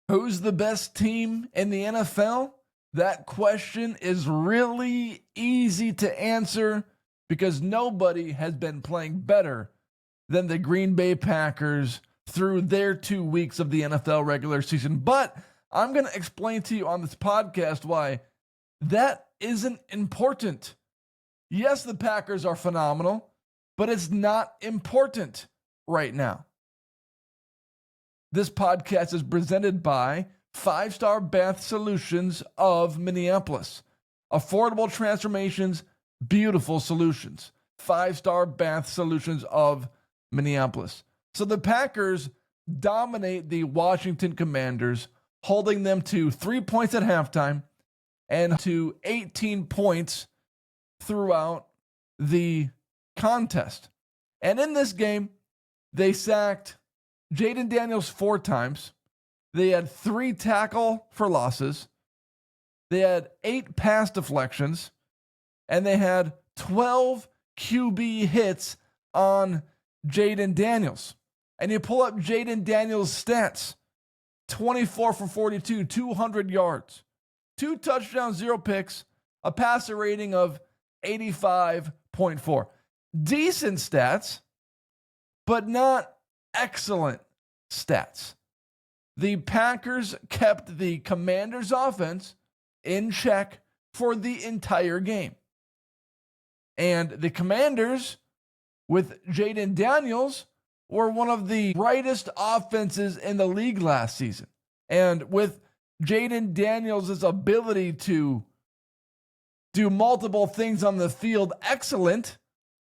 Who's the best team in the NFL? That question is really easy to answer because nobody has been playing better than the Green Bay Packers through their 2 weeks of the NFL regular season. But I'm going to explain to you on this podcast why that isn't important. Yes, the Packers are phenomenal, but it's not important right now. This podcast is presented by 5-Star Bath Solutions of Minneapolis. Affordable transformations, beautiful solutions. 5-Star Bath Solutions of Minneapolis. So the Packers dominate the Washington Commanders, holding them to 3 points at halftime and to 18 points throughout the contest. And in this game, they sacked Jaden Daniels 4 times. They had 3 tackle for losses. They had 8 pass deflections. And they had 12 QB hits on Jaden Daniels. And you pull up Jaden Daniels' stats. 24 for 42, 200 yards. 2 touchdowns, 0 picks. A passer rating of 85.4. Decent stats, but not excellent stats. The Packers kept the Commanders' offense in check for the entire game. And the Commanders, with Jaden Daniels, were one of the brightest offenses in the league last season. And with Jaden Daniels' ability to do multiple things on the field excellent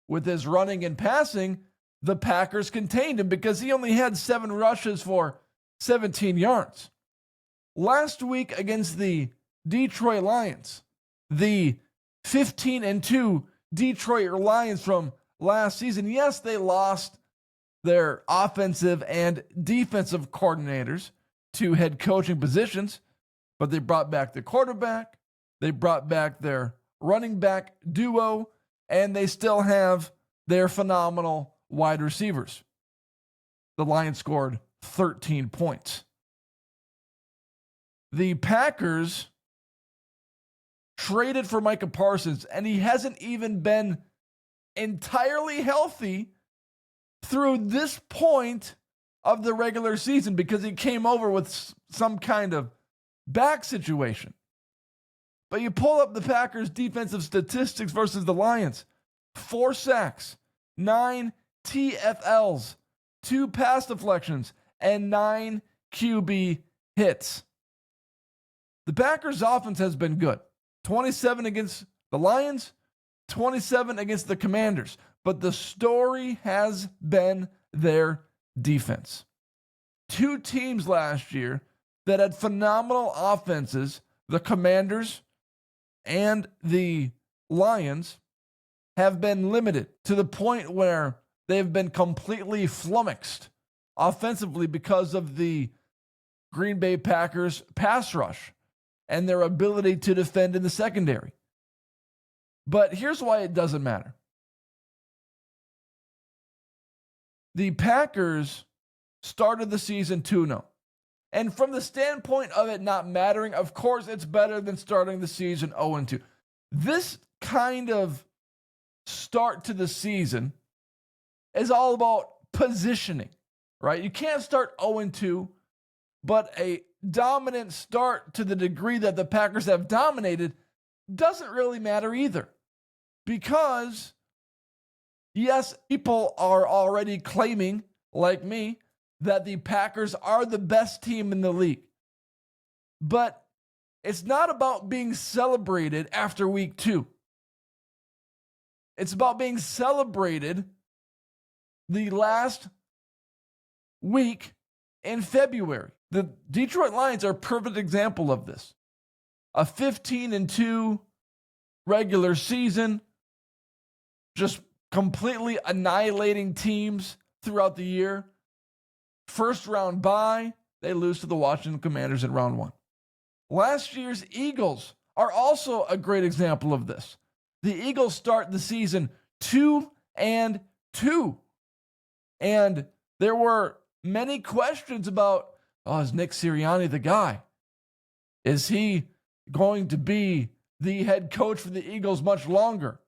with his running and passing, the Packers contained him because he only had 7 rushes for 17 yards. Last week against the Detroit Lions, the 15-2 Detroit Lions from last season, yes, they lost their offensive and defensive coordinators to head coaching positions, but they brought back the quarterback, they brought back their running back duo, and they still have their phenomenal wide receivers. The Lions scored 13 points. The Packers traded for Micah Parsons, and he hasn't even been entirely healthy through this point of the regular season because he came over with some kind of back situation. But you pull up the Packers' defensive statistics versus the Lions. 4 sacks, 9 TFLs, 2 pass deflections, and 9 QB hits. The Packers' offense has been good. 27 against the Lions, 27 against the Commanders. But the story has been their defense. 2 teams last year that had phenomenal offenses, the Commanders and the Lions, have been limited to the point where they've been completely flummoxed offensively because of the Green Bay Packers pass rush and their ability to defend in the secondary. But here's why it doesn't matter. The Packers started the season 2-0. And from the standpoint of it not mattering, of course, it's better than starting the season 0-2. This kind of start to the season is all about positioning, right? You can't start 0-2, but a dominant start to the degree that the Packers have dominated doesn't really matter either. Because, yes, people are already claiming, like me, that the Packers are the best team in the league. But it's not about being celebrated after week 2. It's about being celebrated the last week in February. The Detroit Lions are a perfect example of this. A 15-2 regular season, just completely annihilating teams throughout the year. First round bye, they lose to the Washington Commanders in round 1. Last year's Eagles are also a great example of this. The Eagles start the season 2-2. And there were many questions about Oh, is Nick Sirianni the guy? Is he going to be the head coach for the Eagles much longer?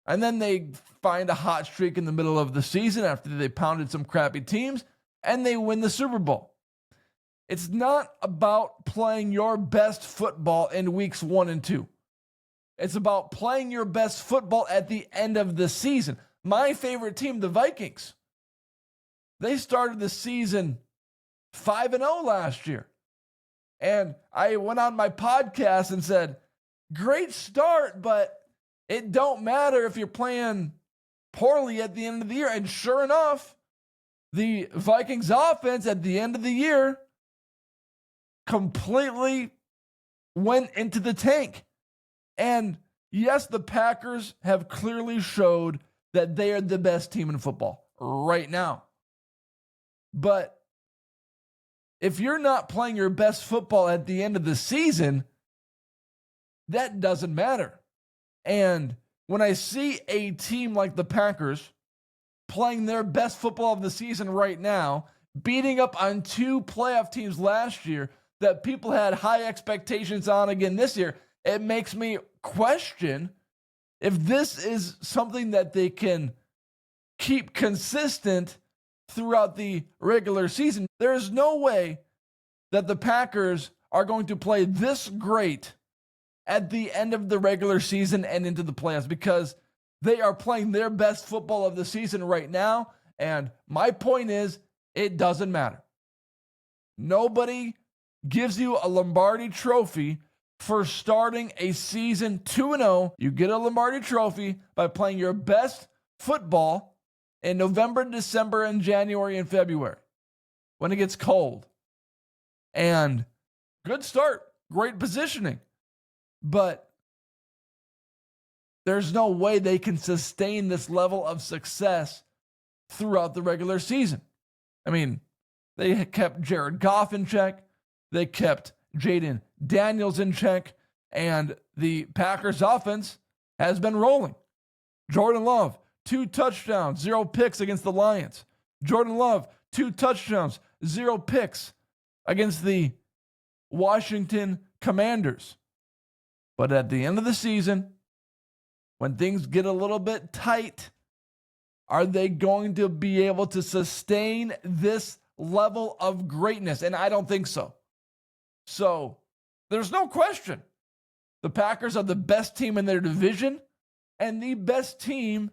And then they find a hot streak in the middle of the season after they pounded some crappy teams, and they win the Super Bowl. It's not about playing your best football in weeks 1 and 2. It's about playing your best football at the end of the season. My favorite team, the Vikings, they started the season 5-0 last year. And I went on my podcast and said, great start, but it don't matter if you're playing poorly at the end of the year. And sure enough, the Vikings offense at the end of the year completely went into the tank. And yes, the Packers have clearly showed that they are the best team in football right now. But if you're not playing your best football at the end of the season, that doesn't matter. And when I see a team like the Packers playing their best football of the season right now, beating up on 2 playoff teams last year that people had high expectations on again this year, it makes me question if this is something that they can keep consistent throughout the regular season. There's no way that the Packers are going to play this great at the end of the regular season and into the playoffs, because they are playing their best football of the season right now. And my point is, it doesn't matter. Nobody gives you a Lombardi trophy for starting a season 2-0. You get a Lombardi trophy by playing your best football in November, December, and January and February when it gets cold. And good start, great positioning. But there's no way they can sustain this level of success throughout the regular season. I mean, they kept Jared Goff in check. They kept Jaden Daniels in check. And the Packers offense has been rolling. Jordan Love, 2 touchdowns, 0 picks against the Lions. Jordan Love, 2 touchdowns, 0 picks against the Washington Commanders. But at the end of the season, when things get a little bit tight, are they going to be able to sustain this level of greatness? And I don't think so. So there's no question. The Packers are the best team in their division and the best team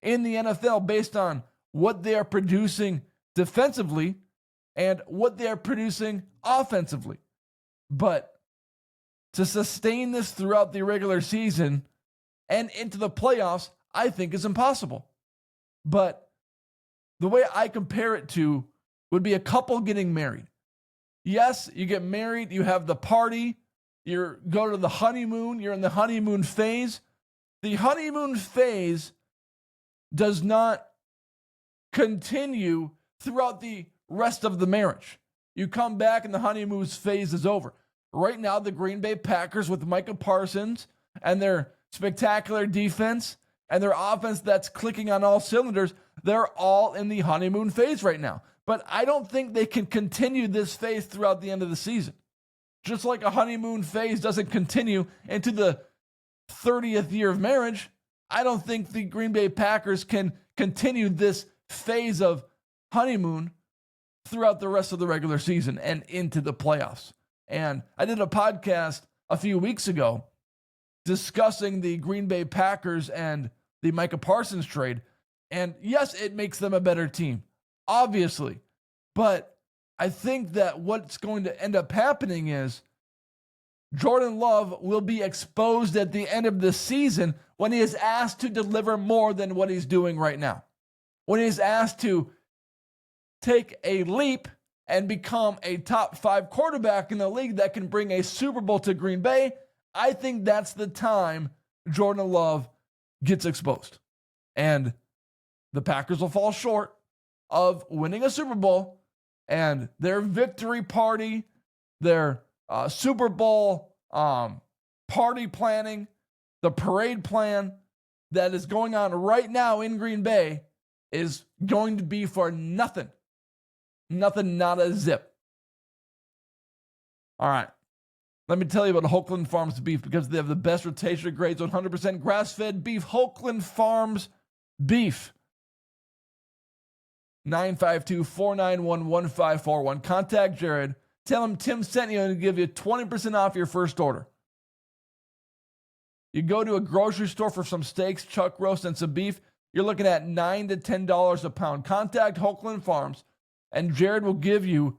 in the NFL based on what they are producing defensively and what they are producing offensively. But to sustain this throughout the regular season and into the playoffs, I think is impossible. But the way I compare it to would be a couple getting married. Yes, you get married, you have the party, you go to the honeymoon, you're in the honeymoon phase. The honeymoon phase does not continue throughout the rest of the marriage. You come back and the honeymoon phase is over. Right now, the Green Bay Packers with Micah Parsons and their spectacular defense and their offense that's clicking on all cylinders, they're all in the honeymoon phase right now. But I don't think they can continue this phase throughout the end of the season. Just like a honeymoon phase doesn't continue into the 30th year of marriage, I don't think the Green Bay Packers can continue this phase of honeymoon throughout the rest of the regular season and into the playoffs. And I did a podcast a few weeks ago discussing the Green Bay Packers and the Micah Parsons trade. And yes, it makes them a better team, obviously. But I think that what's going to end up happening is Jordan Love will be exposed at the end of the season when he is asked to deliver more than what he's doing right now. When he's asked to take a leap and become a top 5 quarterback in the league that can bring a Super Bowl to Green Bay, I think that's the time Jordan Love gets exposed. And the Packers will fall short of winning a Super Bowl, and their victory party, their Super Bowl party planning, the parade plan that is going on right now in Green Bay is going to be for nothing. Nothing, not a zip. All right. Let me tell you about Hochland Farms beef because they have the best rotational grades, 100% grass-fed beef. Hochland Farms beef. 952-491-1541. Contact Jared. Tell him Tim sent you and give you 20% off your first order. You go to a grocery store for some steaks, chuck roast, and some beef, you're looking at $9 to $10 a pound. Contact Hochland Farms, and Jared will give you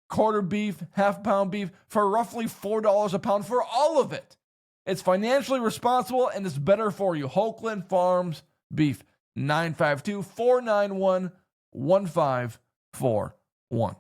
quarter beef, half-pound beef for roughly $4 a pound for all of it. It's financially responsible, and it's better for you. Hochland Farms beef. 952-491-1541.